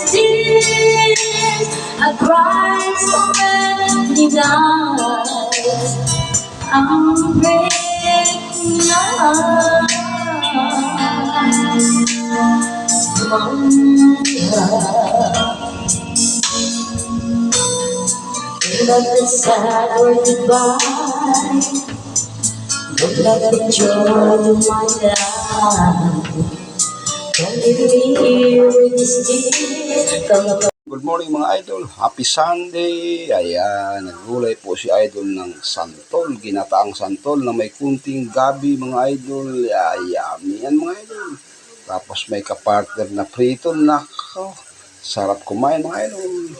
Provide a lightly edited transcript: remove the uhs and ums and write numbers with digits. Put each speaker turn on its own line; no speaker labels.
tears I cried so many nights. I'm breaking up. Let the sad word goodbye. Don't let the joy of my life. Don't leave me here with this tears.
Good morning mga idol, happy Sunday. Ayan, naggulay po si idol ng santol, ginataang santol na may kunting gabi mga idol. Yummy yan mga idol. Tapos may kapartner na prito, nako, sarap kumain mga idol.